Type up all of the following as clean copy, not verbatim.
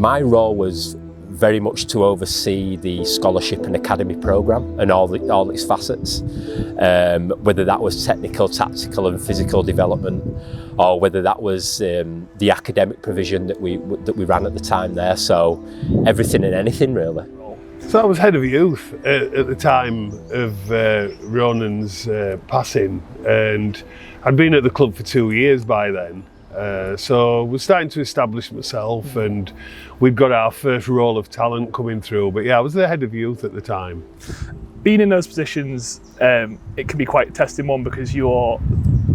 My role was very much to oversee the scholarship and academy programme and all its facets, whether that was technical, tactical and physical development, or whether that was the academic provision that we ran at the time there. So everything and anything really. So I was head of youth at the time of Ronan's passing, and I'd been at the club for 2 years by then. So we're starting to establish myself, and we've got our first roll of talent coming through. But yeah, I was the head of youth at the time. Being in those positions, it can be quite a testing one, because you're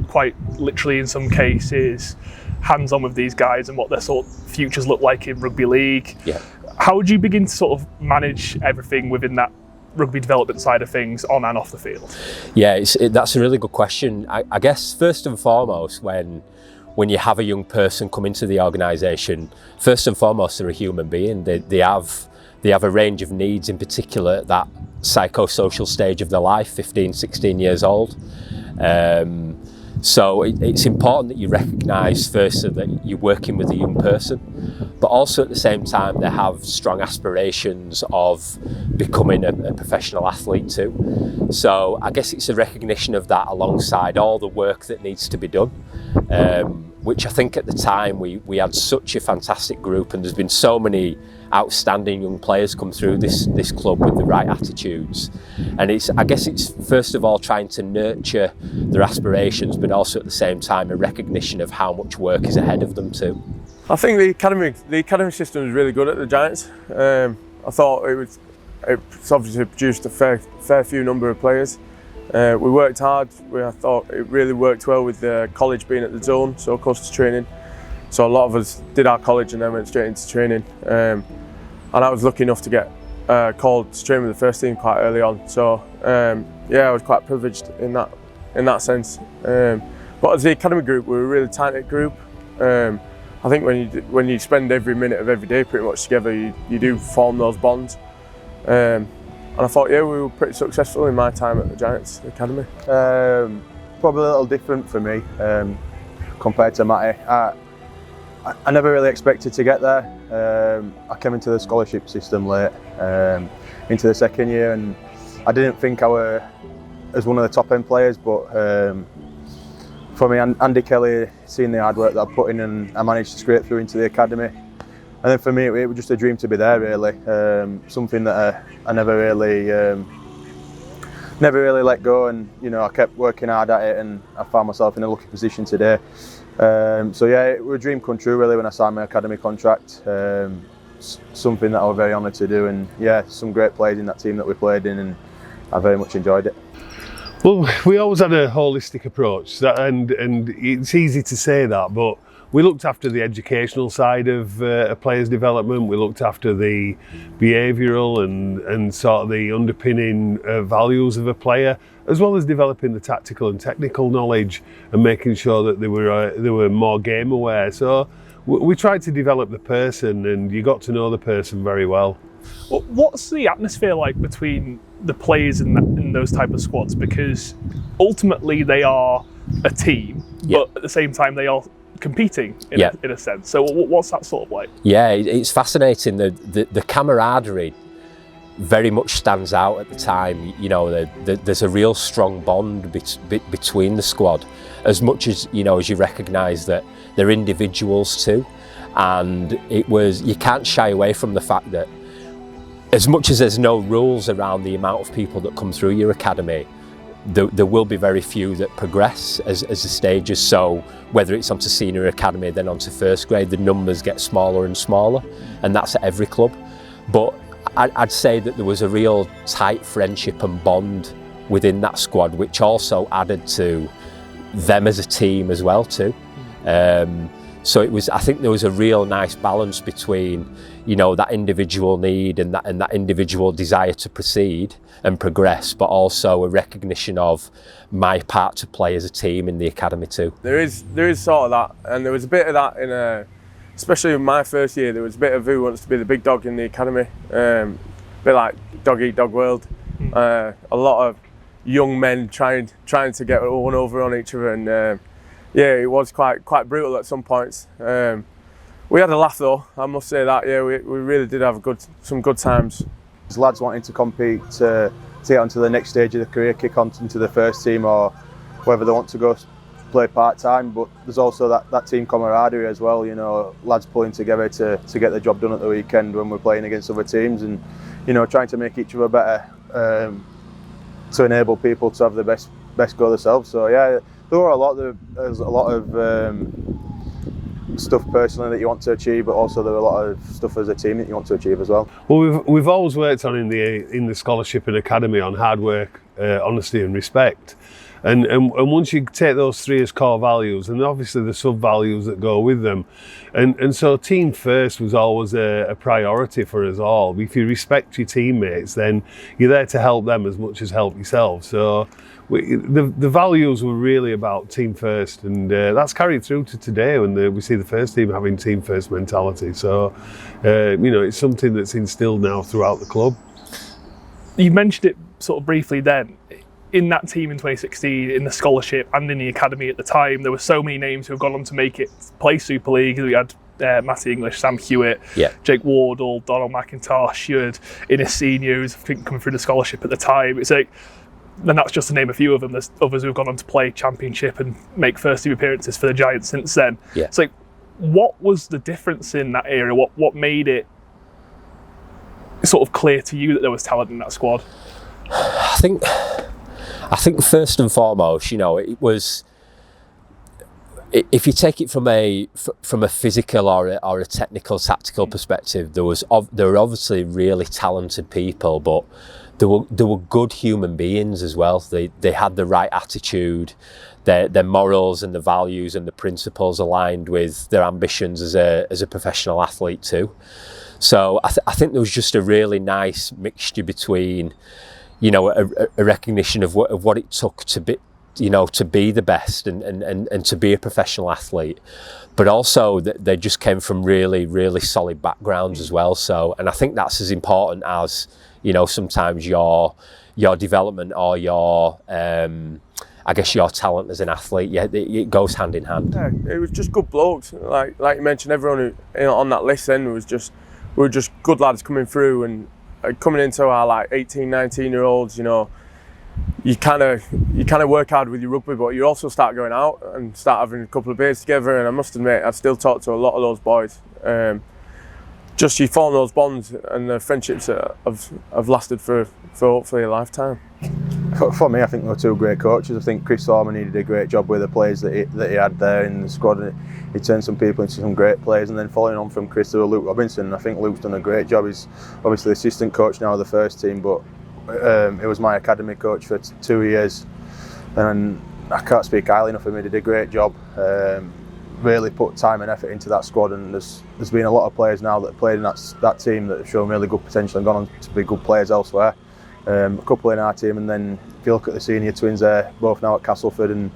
quite literally, in some cases, hands-on with these guys and what their sort of futures look like in rugby league. Yeah. How would you begin to sort of manage everything within that rugby development side of things on and off the field? Yeah, that's a really good question. I guess first and foremost, when you have a young person come into the organisation, first and foremost they're a human being. They have a range of needs, in particular at that psychosocial stage of their life, 15, 16 years old. So it's important that you recognise firstly that you're working with a young person, but also at the same time they have strong aspirations of becoming a professional athlete too. So I guess it's a recognition of that alongside all the work that needs to be done, which I think at the time we had such a fantastic group, and there's been so many outstanding young players come through this club with the right attitudes. And I guess it's first of all trying to nurture their aspirations, but also at the same time a recognition of how much work is ahead of them too. I think the academy system is really good at the Giants. I thought it's obviously produced a fair few number of players. We worked hard. I thought it really worked well with the college being at the zone, so close to training. So a lot of us did our college and then went straight into training. And I was lucky enough to get called to train with the first team quite early on. So yeah, I was quite privileged in that sense. But as the academy group, we were a really tight-knit group. I think when you spend every minute of every day pretty much together, you do form those bonds. And I thought, yeah, we were pretty successful in my time at the Giants Academy. Probably a little different for me compared to Matty. I never really expected to get there. I came into the scholarship system late, into the second year, and I didn't think I were as one of the top end players, but for me, Andy Kelly, seeing the hard work that I put in, and I managed to scrape through into the academy. And then for me, it was just a dream to be there, really. Something that I never really let go, and I kept working hard at it, and I found myself in a lucky position today. So yeah, it was a dream come true really when I signed my academy contract. Something that I was very honoured to do, and yeah, some great players in that team that we played in, and I very much enjoyed it. Well, we always had a holistic approach, and it's easy to say that, but we looked after the educational side of a player's development. We looked after the behavioural and sort of the underpinning values of a player, as well as developing the tactical and technical knowledge and making sure that they were more game aware. So we tried to develop the person, and you got to know the person very well. What's the atmosphere like between the players in those type of squads? Because ultimately they are a team, but at the same time they are competing in a sense. So what's that sort of like? Yeah, it's fascinating. The camaraderie very much stands out at the time. There's a real strong bond between the squad, as much as as you recognise that they're individuals too. And you can't shy away from the fact that as much as there's no rules around the amount of people that come through your academy, there will be very few that progress as the stages. So whether it's onto senior academy, then onto first grade, the numbers get smaller and smaller, and that's at every club. But I'd say that there was a real tight friendship and bond within that squad, which also added to them as a team as well too. So I think there was a real nice balance between, that individual need and that individual desire to proceed and progress, but also a recognition of my part to play as a team in the academy too. There is sort of that, and there was a bit of that especially in my first year. There was a bit of who wants to be the big dog in the academy, a bit like dog eat dog world. A lot of young men trying to get one over on each other, and yeah, it was quite brutal at some points. We had a laugh though, I must say that. Yeah, we really did have some good times. There's lads wanting to compete to get onto the next stage of their career, kick on into the first team, or whether they want to go play part-time, but there's also that team camaraderie as well, you know, lads pulling together to get the job done at the weekend when we're playing against other teams, and, you know, trying to make each other better to enable people to have the best go themselves. So yeah, there's a lot of stuff personally that you want to achieve, but also there are a lot of stuff as a team that you want to achieve as well. Well, we've always worked on in the scholarship and academy on hard work, honesty and respect. And once you take those three as core values, and obviously the sub-values that go with them, and so team first was always a priority for us all. If you respect your teammates, then you're there to help them as much as help yourself. So the values were really about team first, and that's carried through to today when we see the first team having team first mentality. So, you know, it's something that's instilled now throughout the club. You mentioned it sort of briefly then. In that team in 2016, in the scholarship and in the academy at the time, there were so many names who have gone on to make it play Super League. We had Matty English, Sam Hewitt, Jake Wardle, Donald McIntosh. You had Innes Senior, who's coming through the scholarship at the time. It's like, and that's just to name a few of them. There's others who have gone on to play Championship and make first team appearances for the Giants since then. Yeah. It's like, what was the difference in that era? What made it sort of clear to you that there was talent in that squad? I think first and foremost, you know, it was, if you take it from a physical or a technical, tactical perspective, there were obviously really talented people, but there were good human beings as well. They had the right attitude, their morals and the values and the principles aligned with their ambitions as a professional athlete too. So I think there was just a really nice mixture between, you know, a recognition of what it took to be, you know, to be the best and to be a professional athlete, but also that they just came from really, really solid backgrounds as well. So, and I think that's as important as, you know, sometimes your development or your, I guess your talent as an athlete. Yeah, it goes hand in hand. Yeah, it was just good blokes. Like you mentioned, everyone who, you know, on that list then we were just good lads coming through, and coming into our like 18, 19-year-olds, you know, you kind of work hard with your rugby, but you also start going out and start having a couple of beers together. And I must admit, I still talk to a lot of those boys. Just you form those bonds, and the friendships that have lasted for hopefully a lifetime. For me, I think there were two great coaches. I think Chris Orman, he did a great job with the players that he had there in the squad. And he turned some people into some great players, and then following on from Chris, there was Luke Robinson. I think Luke's done a great job. He's obviously the assistant coach now of the first team, but he was my academy coach for 2 years, and I can't speak highly enough of him. He did a great job. Really put time and effort into that squad, and there's been a lot of players now that have played in that team that have shown really good potential and gone on to be good players elsewhere. A couple in our team, and then if you look at the senior twins there, both now at Castleford, and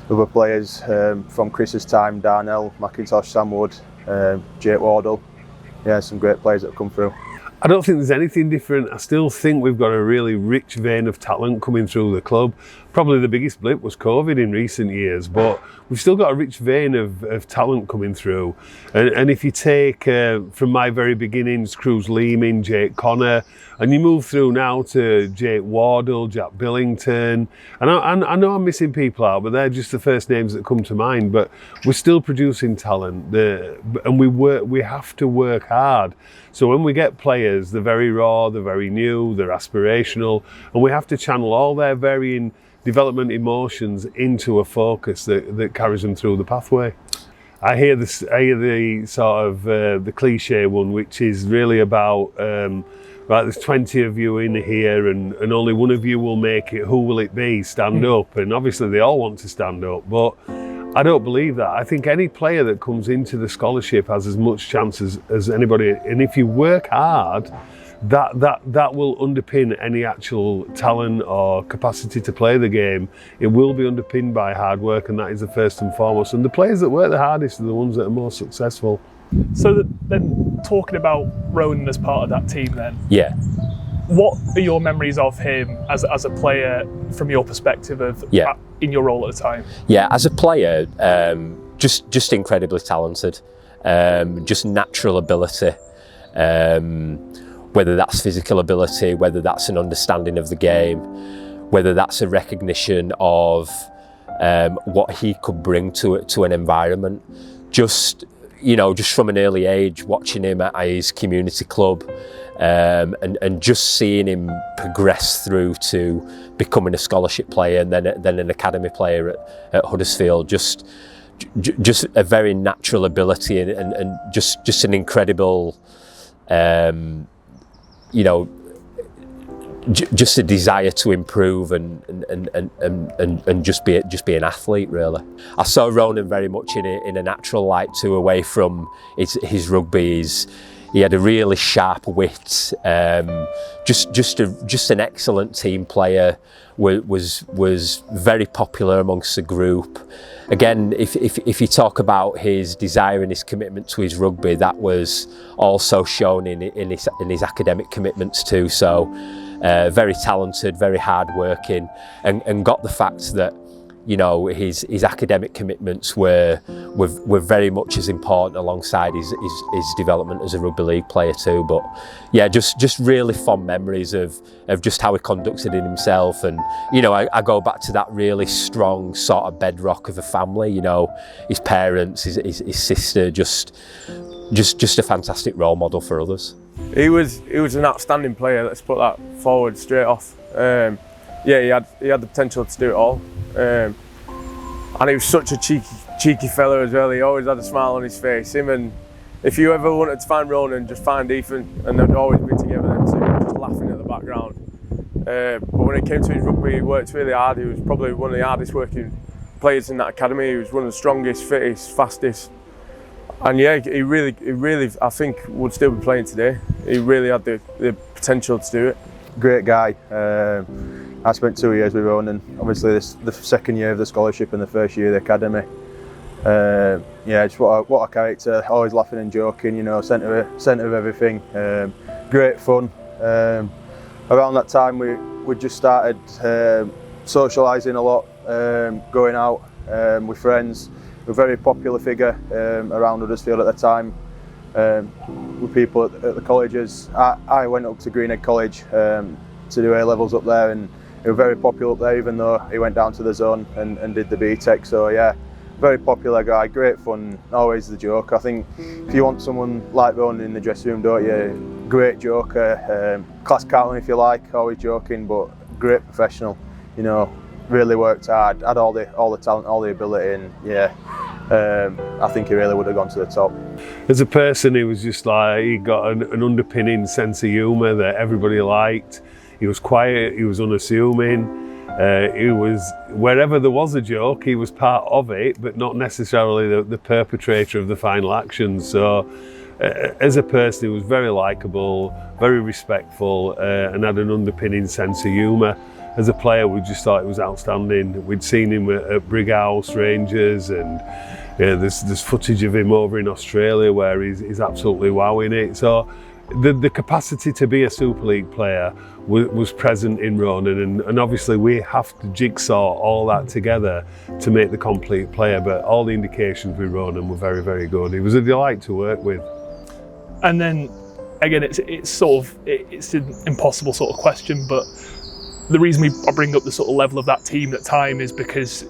other players from Chris's time, Darnell, McIntosh, Sam Wood, Jake Wardle. Yeah, some great players that have come through. I don't think there's anything different. I still think we've got a really rich vein of talent coming through the club. Probably the biggest blip was COVID in recent years, but we've still got a rich vein of talent coming through. And if you take from my very beginnings, Cruz Leeming, Jake Connor, and you move through now to Jake Wardle, Jack Billington, and I know I'm missing people out, but they're just the first names that come to mind. But we're still producing talent, and we have to work hard. So when we get players, they're very raw, they're very new, they're aspirational, and we have to channel all their varying development emotions into a focus that carries them through the pathway. I hear the sort of the cliche one, which is really about right, there's 20 of you in here and only one of you will make it. Who will it be? Stand up. And obviously they all want to stand up, but I don't believe that. I think any player that comes into the scholarship has as much chance as anybody. And if you work hard, that will underpin any actual talent or capacity to play the game. It will be underpinned by hard work, and that is the first and foremost. And the players that work the hardest are the ones that are most successful. So then, talking about Ronan as part of that team then, Yeah. what are your memories of him as a player from your perspective of in your role at the time? Yeah, as a player, just incredibly talented. just natural ability, whether that's physical ability, whether that's an understanding of the game, whether that's a recognition of what he could bring to an environment. Just from an early age, watching him at his community club, and just seeing him progress through to becoming a scholarship player and then an academy player at Huddersfield. Just a very natural ability and just an incredible, just a desire to improve and just be an athlete, really. I saw Ronan very much in a natural light too, away from his rugby. He had a really sharp wit, just an excellent team player. Was very popular amongst the group. Again, if you talk about his desire and his commitment to his rugby, that was also shown in his academic commitments too. So very talented, very hardworking, and got the fact that his academic commitments were very much as important alongside his development as a rugby league player too. But yeah, just really fond memories of just how he conducted himself, and I go back to that really strong sort of bedrock of a family. His parents, his sister, just a fantastic role model for others. He was an outstanding player. Let's put that forward straight off. He had the potential to do it all. And he was such a cheeky fella as well. He always had a smile on his face. Him, and if you ever wanted to find Ronan, just find Ethan, and they'd always be together, them two, just laughing at the background. But when it came to his rugby, he worked really hard. He was probably one of the hardest working players in that academy. He was one of the strongest, fittest, fastest. And yeah, he really, I think, would still be playing today. He really had the potential to do it. Great guy. I spent 2 years with Ronan. Obviously, the second year of the scholarship and the first year of the academy. Just what a character. Always laughing and joking. Centre of everything. Great fun. Around that time, we just started socialising a lot, going out with friends. A very popular figure around Huddersfield at the time. With people at the colleges. I went up to Greenhead College to do A-levels up there, and he was very popular up there, even though he went down to the zone and did the B-Tech. So yeah, very popular guy, great fun, always the joke. I think if you want someone like Ronan in the dressing room, don't you? Great joker, class captain if you like, always joking, but great professional. Really worked hard, had all the talent, all the ability, and yeah. I think he really would have gone to the top. As a person, he was just like, he got an underpinning sense of humour that everybody liked. He was quiet, he was unassuming. He was, wherever there was a joke, he was part of it, but not necessarily the perpetrator of the final action. So as a person, he was very likeable, very respectful, and had an underpinning sense of humour. As a player, we just thought it was outstanding. We'd seen him at Brighouse, Rangers, and there's footage of him over in Australia where he's absolutely wowing it. So the capacity to be a Super League player was present in Ronan, and obviously we have to jigsaw all that together to make the complete player, but all the indications with Ronan were very, very good. He was a delight to work with. And then, again, it's an impossible sort of question, but the reason I bring up the sort of level of that team at the time is because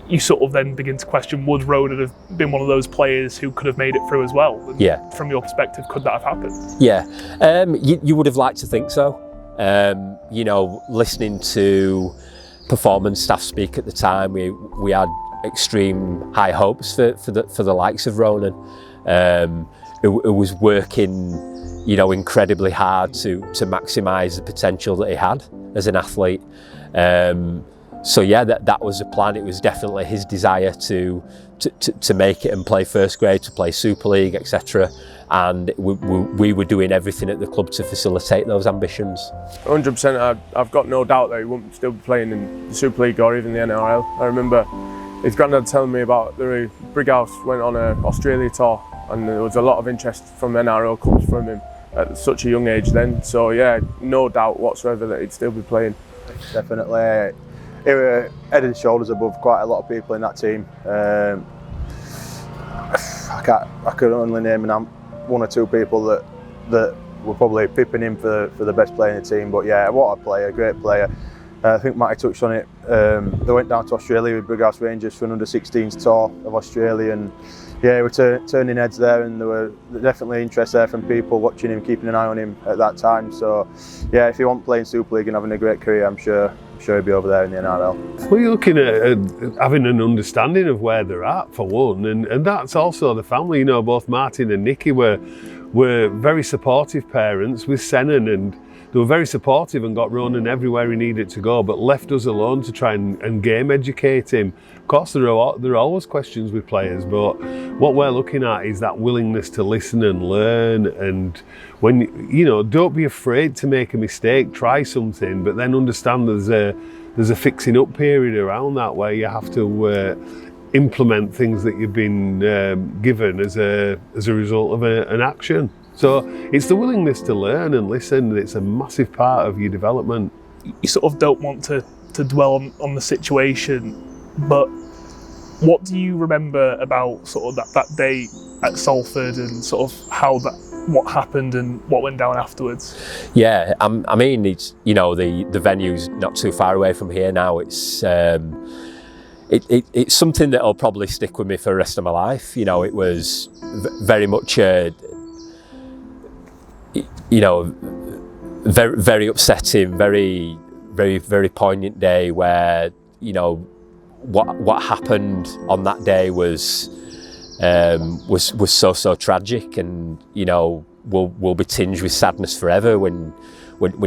you sort of then begin to question, would Ronan have been one of those players who could have made it through as well? And yeah. From your perspective, could that have happened? Yeah, you would have liked to think so. Listening to performance staff speak at the time, we had extreme high hopes for the likes of Ronan. It was working, incredibly hard to maximise the potential that he had as an athlete. So yeah, that was the plan. It was definitely his desire to make it and play first grade, to play Super League, etc. And we were doing everything at the club to facilitate those ambitions. 100%. I've got no doubt that he wouldn't still be playing in the Super League or even the NRL. I remember his granddad telling me about the Brighouse went on an Australia tour, and there was a lot of interest from NRL clubs from him at such a young age then. So yeah, no doubt whatsoever that he'd still be playing. Definitely. He was head and shoulders above quite a lot of people in that team. I I could only name one or two people that were probably pipping him for the best player in the team. But yeah, what a player, great player. I think Matty touched on it. They went down to Australia with Brighouse Rangers for an under-16s tour of Australia, and yeah, we were turning heads there, and there were definitely interest there from people watching him, keeping an eye on him at that time. So yeah, if he wasn't playing Super League and having a great career, I'm sure he'd be over there in the NRL. Well, you're looking at having an understanding of where they're at, for one, and that's also the family. You know, both Martin and Nicky were very supportive parents with Senan, and they were very supportive and got Ronan everywhere he needed to go, but left us alone to try and game educate him. Of course, there are always questions with players, but what we're looking at is that willingness to listen and learn. And when you know, don't be afraid to make a mistake. Try something, but then understand there's a fixing up period around that where you have to implement things that you've been given as a result of an action. So it's the willingness to learn and listen. It's a massive part of your development. You sort of don't want to dwell on the situation, but what do you remember about sort of that day at Salford and sort of what happened and what went down afterwards? Yeah, I mean, it's, you know, the venue's not too far away from here now. It's it's something that'll probably stick with me for the rest of my life. You know, it was very much you know, very, very upsetting, very, very, very poignant day where, you know, what happened on that day was so tragic, and you know, will be tinged with sadness forever when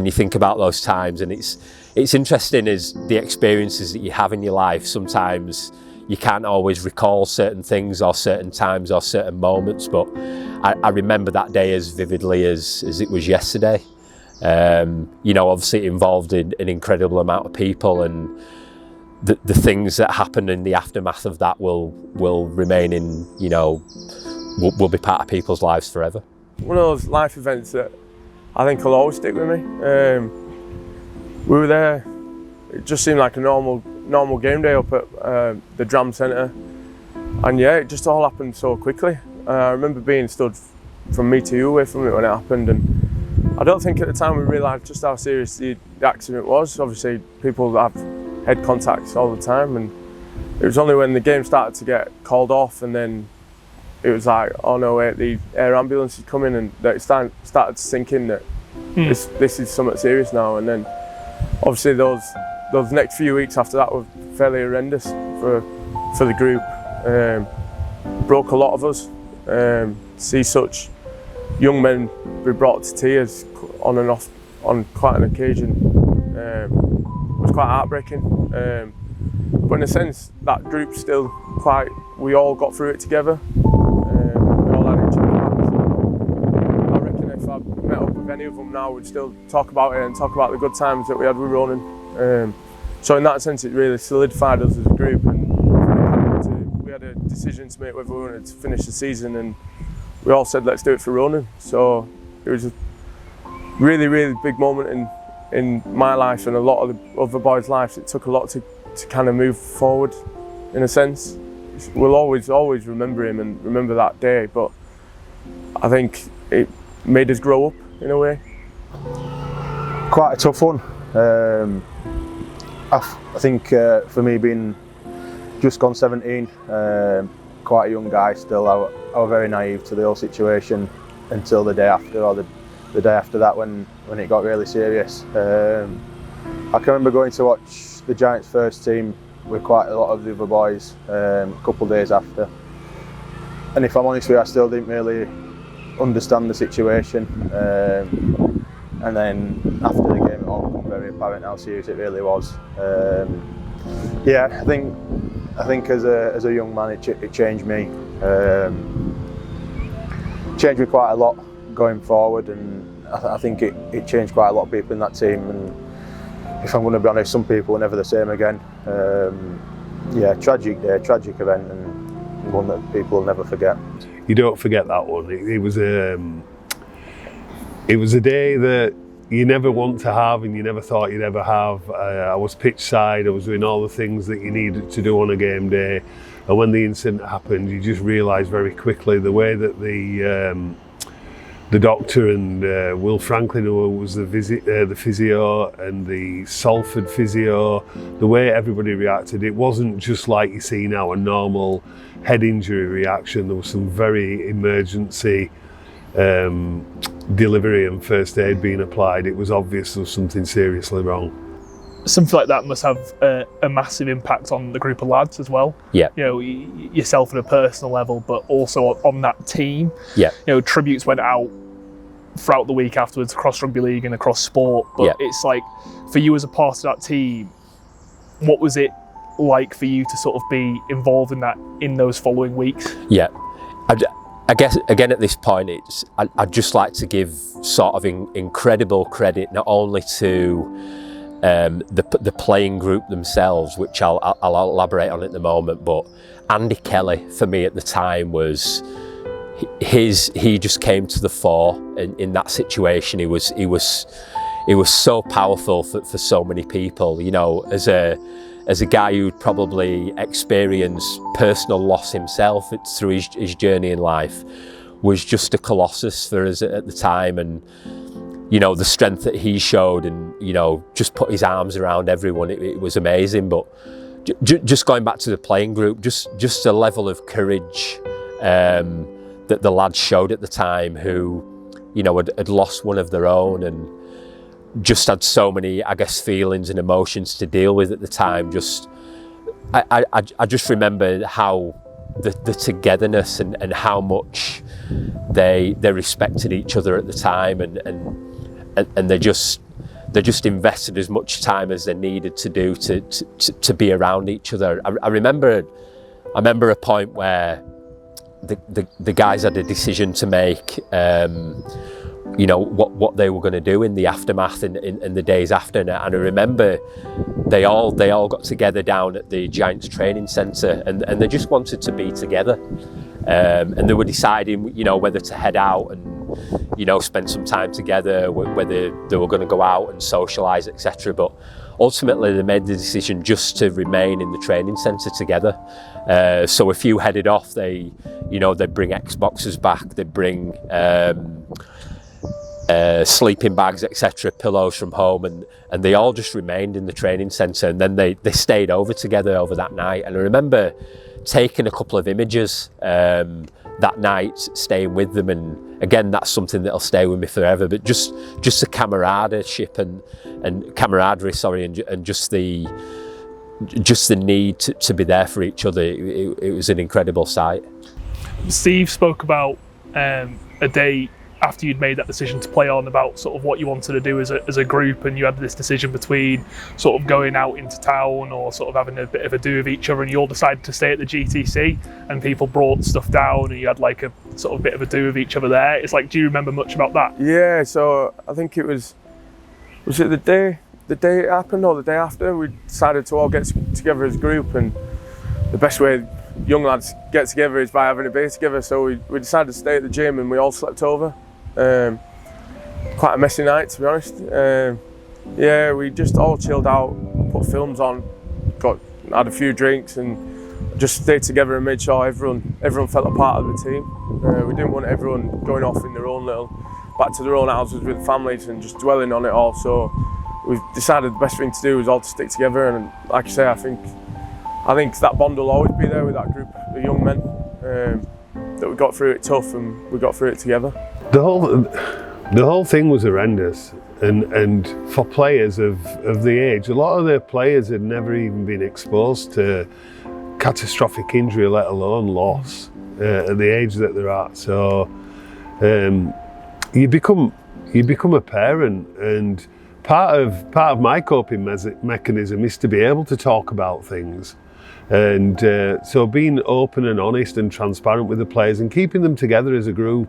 you think about those times. And it's interesting is the experiences that you have in your life. Sometimes you can't always recall certain things or certain times or certain moments, but I remember that day as vividly as it was yesterday. You know, obviously it involved an incredible amount of people, and the things that happened in the aftermath of that will remain in, you know, will be part of people's lives forever. One of those life events that I think will always stick with me. We were there, it just seemed like a normal game day up at the Dram Centre, and yeah, it just all happened so quickly. I remember being stood from me to you away from it when it happened, and I don't think at the time we realised just how serious the accident was. Obviously people have head contacts all the time, and it was only when the game started to get called off and then it was like, oh no wait, the air ambulance is coming, and that it started to sink in that this is something serious now. And then obviously those next few weeks after that were fairly horrendous for the group. Broke a lot of us. See such young men be brought to tears on and off on quite an occasion was quite heartbreaking. But in a sense, that group still we all got through it together. We all had each other back. I reckon if I met up with any of them now, we'd still talk about it and talk about the good times that we had with Ronan. So in that sense, it really solidified us as a group, and we had a decision to make whether we wanted to finish the season, and we all said let's do it for Ronan. So it was a really, really big moment in my life and a lot of the other boys' lives. It took a lot to kind of move forward, in a sense. We'll always remember him and remember that day, but I think it made us grow up in a way. Quite a tough one. I think for me, being just gone 17, quite a young guy still, I was very naive to the whole situation until the day after, or the day after that when it got really serious. I can remember going to watch the Giants first team with quite a lot of the other boys a couple of days after, and if I'm honest with you, I still didn't really understand the situation, and then after the game it all became very apparent how serious it really was. Yeah, I think as a young man it changed me. Changed me quite a lot going forward, and I think it changed quite a lot of people in that team. And if I'm going to be honest, some people were never the same again. Yeah, tragic day, tragic event, and one that people will never forget. You don't forget that one. It was a day that you never want to have, and you never thought you'd ever have. I was pitch side. I was doing all the things that you needed to do on a game day. And when the incident happened, you just realised very quickly the way that the doctor and Will Franklin, who was the physio, and the Salford physio, the way everybody reacted, it wasn't just like you see now, a normal head injury reaction. There was some very emergency delivery and first aid being applied. It was obvious there was something seriously wrong. Something like that must have a massive impact on the group of lads as well. Yeah. You know, yourself at a personal level, but also on that team. Yeah. You know, tributes went out throughout the week afterwards across Rugby League and across sport. But it's like, for you as a part of that team, what was it like for you to sort of be involved in that in those following weeks? Yeah. I guess, again, at this point, I'd just like to give sort of incredible credit not only to the playing group themselves, which I'll elaborate on at the moment, but Andy Kelly for me at the time was he just came to the fore in that situation. He was so powerful for so many people. You know, as a guy who'd probably experienced personal loss himself through his journey in life, was just a colossus for us at the time. And you know, the strength that he showed, and you know, just put his arms around everyone, it was amazing. But just going back to the playing group, just a level of courage that the lads showed at the time, who, you know, had lost one of their own and just had so many, I guess, feelings and emotions to deal with at the time. I just remember how the togetherness and how much they respected each other at the time, and they just invested as much time as they needed to do to be around each other. I remember a point where the guys had a decision to make, you know, what they were going to do in the aftermath in the days after. And I remember they all got together down at the Giants training centre, and they just wanted to be together. And they were deciding, you know, whether to head out and, you know, spend some time together, whether they were going to go out and socialise, etc. But ultimately they made the decision just to remain in the training centre together. So a few headed off. They'd bring Xboxes back, they'd bring sleeping bags, etc., pillows from home, and they all just remained in the training centre, and then they stayed over together over that night. And I remember taking a couple of images that night, staying with them, and again, that's something that'll stay with me forever. But just the camaraderie, and just the need to be there for each other. It was an incredible sight. Steve spoke about a day after you'd made that decision to play on, about sort of what you wanted to do as a group, and you had this decision between sort of going out into town or sort of having a bit of a do with each other, and you all decided to stay at the GTC, and people brought stuff down and you had like a sort of bit of a do with each other there. It's like, do you remember much about that? Yeah, so I think it was it the day it happened or the day after, we decided to all get together as a group, and the best way young lads get together is by having a beer together. So we decided to stay at the gym, and we all slept over. Quite a messy night, to be honest. Yeah, we just all chilled out, put films on, had a few drinks, and just stayed together and made sure everyone felt a part of the team. We didn't want everyone going off in their own back to their own houses with families and just dwelling on it all. So we've decided the best thing to do was all to stick together, and like I say, I think that bond will always be there with that group of young men, that we got through it tough and we got through it together. The whole thing was horrendous, and for players of the age, a lot of the players had never even been exposed to catastrophic injury, let alone loss, at the age that they're at. So you become a parent, and part of my coping mechanism is to be able to talk about things. And so being open and honest and transparent with the players and keeping them together as a group,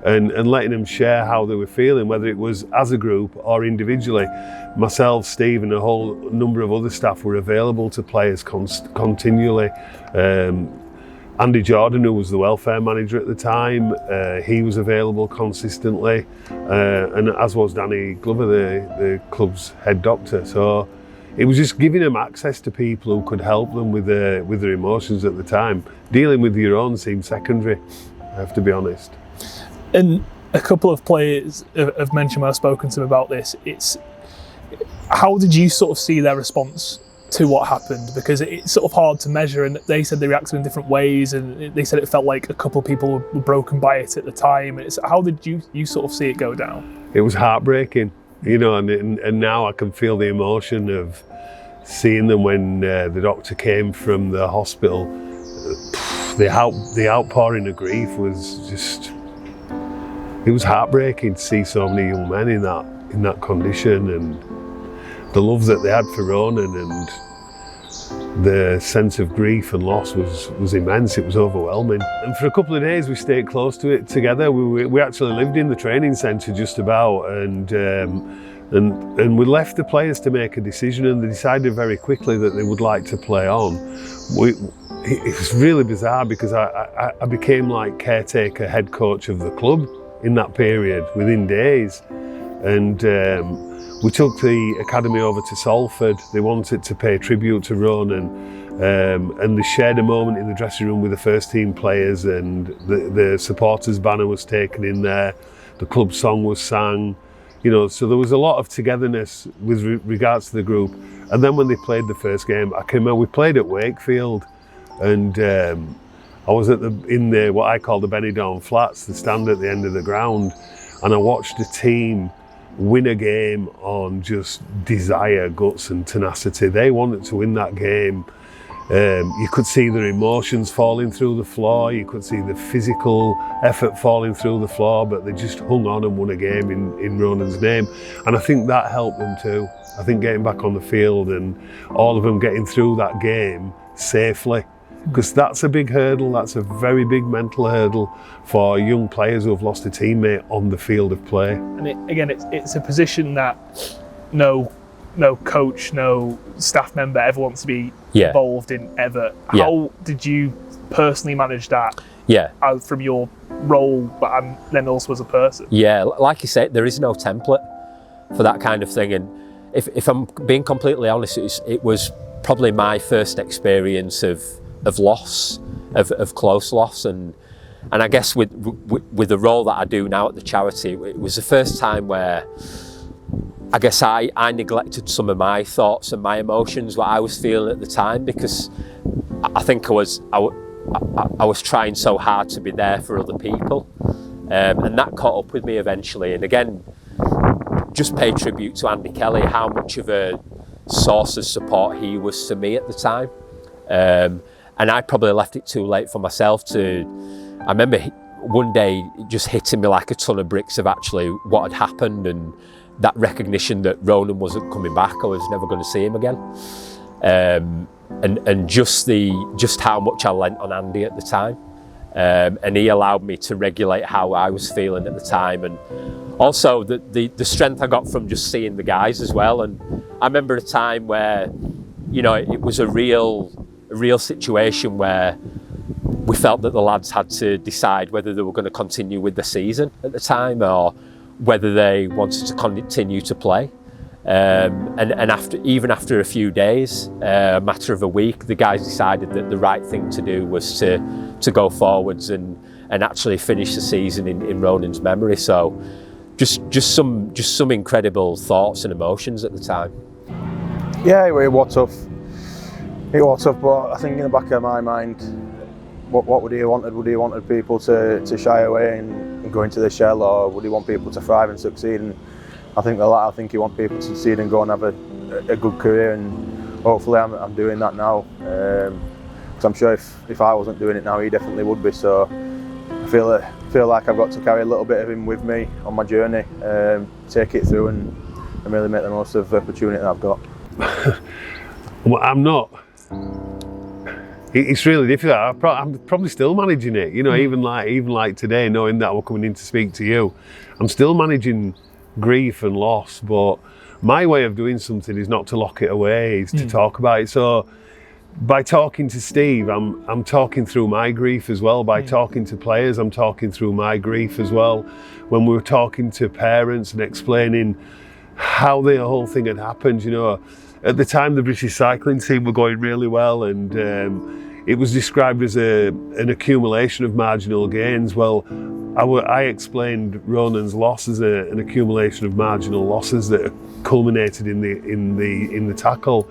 and letting them share how they were feeling, whether it was as a group or individually. Myself, Steve, and a whole number of other staff were available to players continually. Andy Jordan, who was the welfare manager at the time, he was available consistently, and as was Danny Glover, the club's head doctor. So it was just giving them access to people who could help them with their emotions at the time. Dealing with your own seemed secondary, I have to be honest. And a couple of players have mentioned when I've spoken to them about this, how did you sort of see their response to what happened? Because it's sort of hard to measure, and they said they reacted in different ways, and they said it felt like a couple of people were broken by it at the time. How did you sort of see it go down? It was heartbreaking, you know, and now I can feel the emotion of seeing them when the doctor came from the hospital. The outpouring of grief was just, it was heartbreaking to see so many young men in that condition, and the love that they had for Ronan and the sense of grief and loss was immense. It was overwhelming. And for a couple of days we stayed close to it together. We actually lived in the training centre just about, and we left the players to make a decision, and they decided very quickly that they would like to play on. It was really bizarre because I became like caretaker head coach of the club in that period within days. And we took the academy over to Salford. They wanted to pay tribute to Ronan, and they shared a moment in the dressing room with the first team players, and the supporters banner was taken in there, the club song was sang, you know, so there was a lot of togetherness with regards to the group. And then when they played the first game, I came out, we played at Wakefield, and I was in what I call the Benidorm Flats, the stand at the end of the ground, and I watched a team win a game on just desire, guts and tenacity. They wanted to win that game. You could see their emotions falling through the floor, you could see the physical effort falling through the floor, but they just hung on and won a game in Ronan's name. And I think that helped them too. I think getting back on the field and all of them getting through that game safely, because that's a big hurdle, that's a very big mental hurdle for young players who have lost a teammate on the field of play. And it's a position that no coach, no staff member ever wants to be involved in ever. How did you personally manage that from your role, but then also as a person? Yeah, like you said, there is no template for that kind of thing. And if I'm being completely honest, it was probably my first experience of loss, of close loss, and I guess with the role that I do now at the charity, it was the first time where I guess I neglected some of my thoughts and my emotions, what I was feeling at the time, because I think I was trying so hard to be there for other people, and that caught up with me eventually. And again, just pay tribute to Andy Kelly, how much of a source of support he was to me at the time. And I probably left it too late for myself to. I remember one day it just hitting me like a ton of bricks of actually what had happened, and that recognition that Ronan wasn't coming back, I was never going to see him again. And just how much I lent on Andy at the time. And he allowed me to regulate how I was feeling at the time, and also the strength I got from just seeing the guys as well. And I remember a time where, you know, it was a real situation where we felt that the lads had to decide whether they were going to continue with the season at the time or whether they wanted to continue to play. And after a few days, a matter of a week, the guys decided that the right thing to do was to go forwards and actually finish the season in Ronan's memory. So just some incredible thoughts and emotions at the time. Yeah, it was tough. It was tough, but I think in the back of my mind, what would he have wanted? Would he have wanted people to shy away and go into the shell, or would he want people to thrive and succeed? And I think the latter. I think he wants people to succeed and go and have a good career, and hopefully I'm doing that now. Because I'm sure if I wasn't doing it now, he definitely would be. So I feel like I've got to carry a little bit of him with me on my journey, take it through and really make the most of the opportunity that I've got. Well, I'm not. It's really difficult. I'm probably still managing it. You know, even like today, knowing that we're coming in to speak to you, I'm still managing grief and loss. But my way of doing something is not to lock it away; is to talk about it. So by talking to Steve, I'm talking through my grief as well. By talking to players, I'm talking through my grief as well. When we were talking to parents and explaining how the whole thing had happened, you know. at the time the British cycling team were going really well, and it was described as an accumulation of marginal gains. Well, I explained Ronan's loss as an accumulation of marginal losses that culminated in the tackle.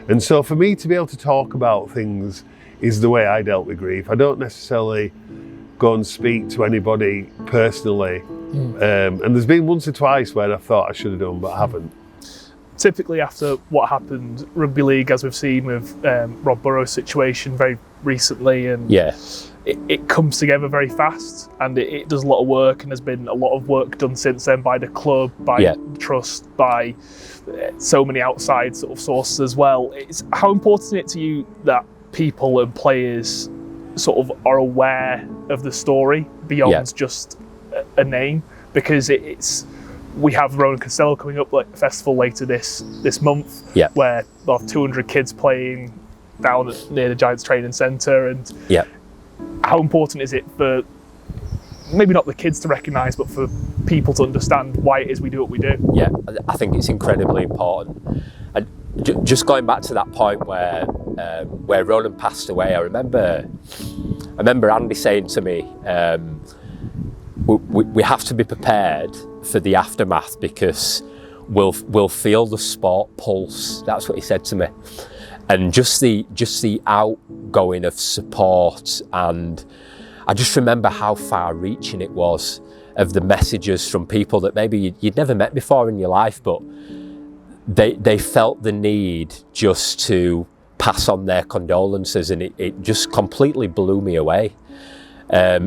And so for me to be able to talk about things is the way I dealt with grief. I don't necessarily go and speak to anybody personally. And there's been once or twice where I thought I should have done, but I haven't. Typically after what happened, Rugby League, as we've seen with Rob Burrows' situation very recently, and it comes together very fast, and it does a lot of work, and there's been a lot of work done since then by the club, by the trust, by so many outside sort of sources as well. How important is it to you that people and players sort of are aware of the story beyond just a name? Because we have Ronan Costello coming up like festival later this month, where they'll have 200 kids playing down near the Giants training centre, and how important is it for maybe not the kids to recognise, but for people to understand why it is we do what we do? Yeah, I think it's incredibly important. And just going back to that point where Ronan passed away, I remember Andy saying to me, we have to be prepared for the aftermath, because we'll feel the sport pulse. That's what he said to me. And just the outgoing of support, and I just remember how far-reaching it was, of the messages from people that maybe you'd never met before in your life, but they felt the need just to pass on their condolences, and it just completely blew me away.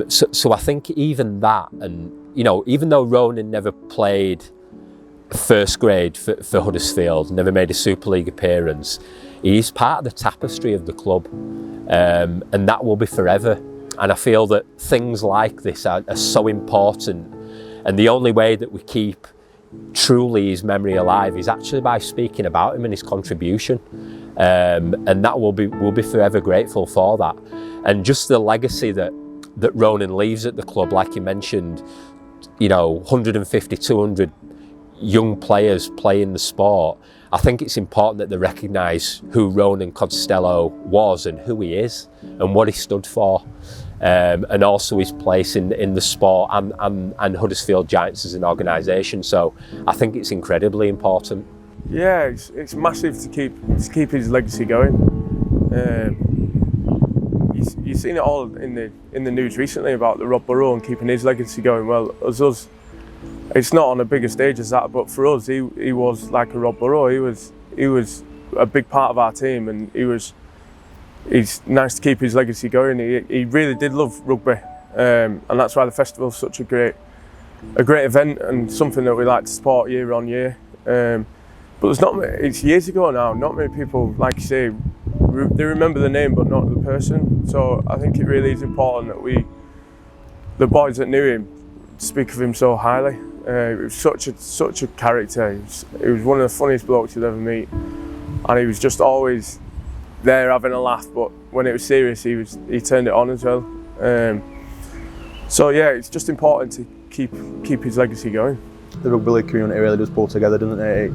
So I think even that, and even though Ronan never played first grade for Huddersfield, never made a Super League appearance, he's part of the tapestry of the club, and that will be forever. And I feel that things like this are so important, and the only way that we keep truly his memory alive is actually by speaking about him and his contribution, and that we'll be forever grateful for that. And just the legacy that Ronan leaves at the club, like you mentioned, 150, 200 young players playing the sport. I think it's important that they recognise who Ronan Costello was and who he is and what he stood for, and also his place in the sport and Huddersfield Giants as an organisation. So I think it's incredibly important. Yeah, it's massive to keep his legacy going. You've seen it all in the news recently about the Rob Burrow and keeping his legacy going. Well, as us, it's not on a bigger stage as that, but for us, he was like a Rob Burrow. He was a big part of our team, and it's nice to keep his legacy going. He really did love rugby, and that's why the festival's such a great event and something that we like to support year on year. But it's years ago now. Not many people, like you say, they remember the name but not the person. So I think it really is important that the boys that knew him, speak of him so highly. He was such a character. He was one of the funniest blokes you'd ever meet, and he was just always there having a laugh. But when it was serious, he turned it on as well. So yeah, it's just important to keep his legacy going. The Rugby League community really does pull together, doesn't it?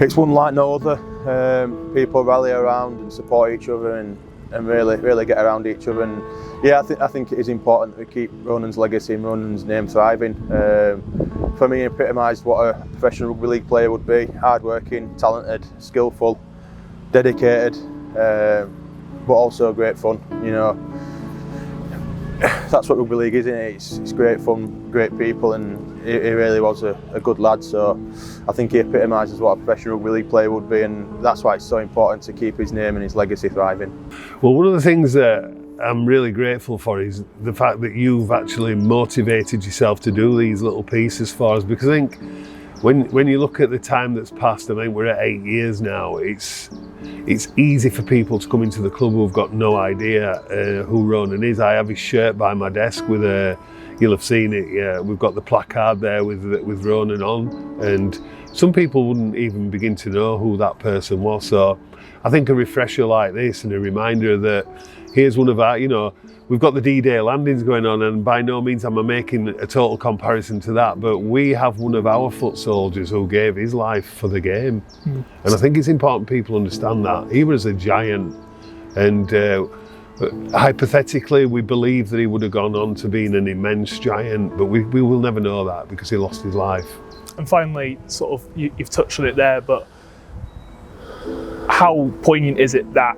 It's one like no other. People rally around and support each other and really get around each other. And yeah, I think it is important that we keep Ronan's legacy and Ronan's name thriving. For me, it epitomised what a professional rugby league player would be: hard-working, talented, skillful, dedicated, but also great fun. That's what rugby league is, isn't it? It's great fun, great people, and he really was a good lad. So I think he epitomises what a professional rugby league player would be, and that's why it's so important to keep his name and his legacy thriving. Well, one of the things that I'm really grateful for is the fact that you've actually motivated yourself to do these little pieces for us, because I think when you look at the time that's passed, I mean, we're at 8 years now, it's easy for people to come into the club who've got no idea who Ronan is. I have his shirt by my desk with you'll have seen it. Yeah, we've got the placard there with Ronan on, and some people wouldn't even begin to know who that person was. So I think a refresher like this and a reminder that here's one of our, we've got the D-Day landings going on, and by no means am I making a total comparison to that, but we have one of our foot soldiers who gave his life for the game. And I think it's important people understand that. He was a giant, and hypothetically we believe that he would have gone on to being an immense giant, but we will never know that because he lost his life. And finally, sort of, you've touched on it there, but how poignant is it that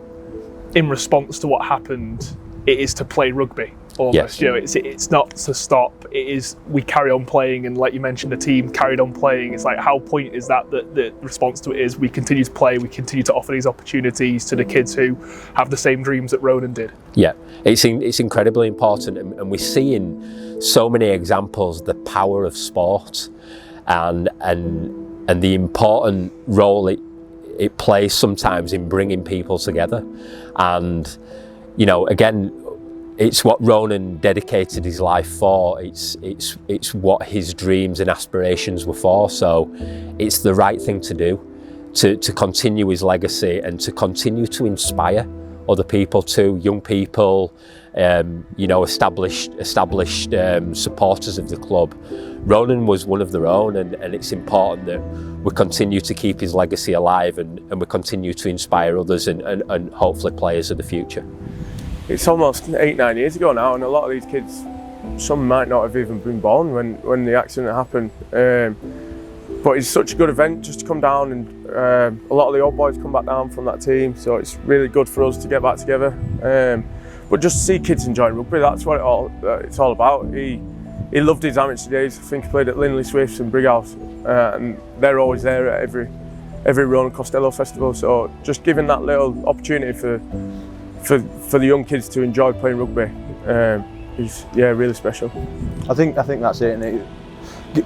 in response to what happened, it is to play rugby almost? Yes. It's not to stop, it is we carry on playing, and like you mentioned, the team carried on playing. It's like, how poignant is that the response to it is we continue to play, we continue to offer these opportunities to the kids who have the same dreams that Ronan did. Yeah, it's incredibly important, and we see in so many examples the power of sport and the important role it plays sometimes in bringing people together. And again, it's what Ronan dedicated his life for. It's what his dreams and aspirations were for. So it's the right thing to do, to continue his legacy and to continue to inspire other people too, young people, established supporters of the club. Ronan was one of their own, and it's important that we continue to keep his legacy alive and we continue to inspire others and hopefully players of the future. It's almost 8-9 years ago now, and a lot of these kids, some might not have even been born when the accident happened. But it's such a good event just to come down, and a lot of the old boys come back down from that team, so it's really good for us to get back together. But just to see kids enjoying rugby, that's what it's all about. He loved his amateur days. I think he played at Linley Swifts and Brighouse, and they're always there at every Ronan Costello Festival. So just giving that little opportunity for the young kids to enjoy playing rugby is really special. I think that's it. And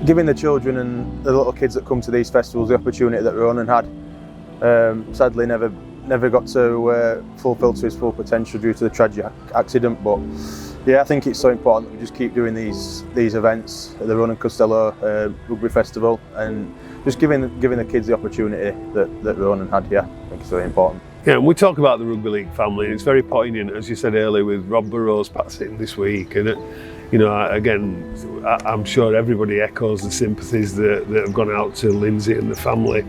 giving the children and the little kids that come to these festivals the opportunity that Ronan had, sadly never got to fulfil to his full potential due to the tragic accident. But yeah, I think it's so important that we just keep doing these events at the Ronan Costello Rugby Festival, and just giving the kids the opportunity that Ronan had. Yeah, I think it's very important. Yeah, and we talk about the Rugby League family, and it's very poignant, as you said earlier, with Rob Burrows passing this week. And again, I'm sure everybody echoes the sympathies that have gone out to Lindsay and the family.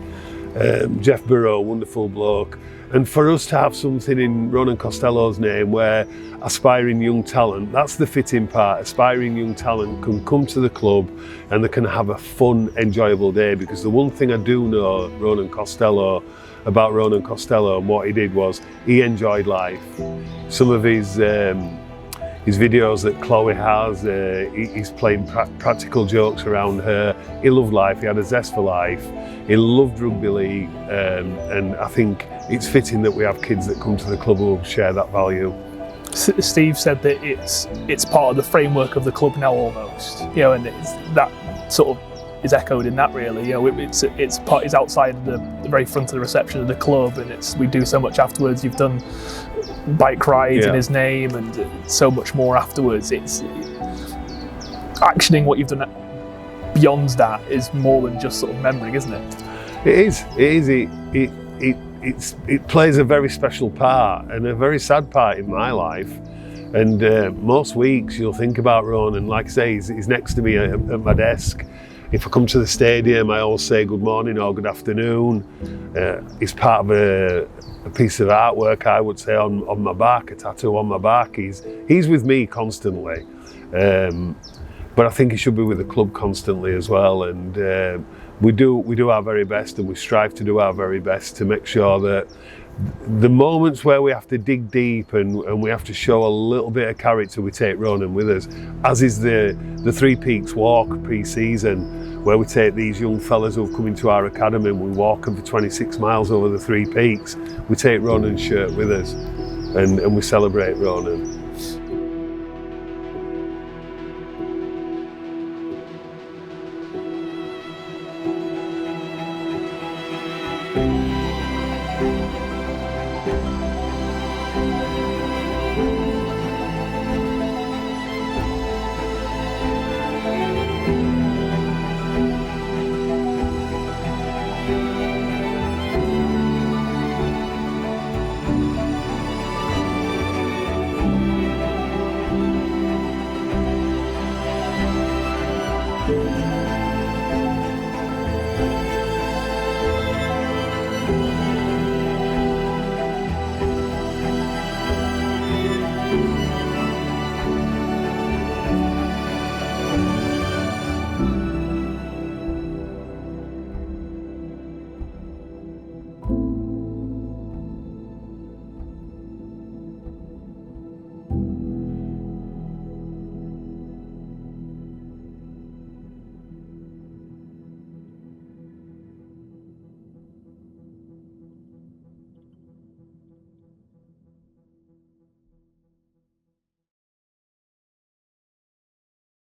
Jeff Burrow, wonderful bloke. And for us to have something in Ronan Costello's name where aspiring young talent, that's the fitting part, aspiring young talent can come to the club and they can have a fun, enjoyable day. Because the one thing I do know about Ronan Costello and what he did was he enjoyed life. Some of his videos that Chloe has, he's playing practical jokes around her. He loved life, he had a zest for life, he loved rugby league, and I think it's fitting that we have kids that come to the club who share that value. Steve said that it's part of the framework of the club now almost, and that sort of is echoed in that really. It's outside the very front of the reception of the club, and we do so much afterwards. You've done bike rides in his name and so much more afterwards. It's actioning what you've done beyond that is more than just sort of remembering, isn't it? It is. It plays a very special part and a very sad part in my life. And most weeks you'll think about Ronan. Like I say, he's next to me at my desk. If I come to the stadium, I always say good morning or good afternoon. He's part of a piece of artwork, I would say, on my back, a tattoo on my back. He's with me constantly. But I think he should be with the club constantly as well. And we do our very best, and we strive to do our very best to make sure that the moments where we have to dig deep and we have to show a little bit of character, we take Ronan with us, as is the Three Peaks walk pre-season, where we take these young fellas who've come into our academy and we walk them for 26 miles over the Three Peaks. We take Ronan's shirt with us and we celebrate Ronan. you.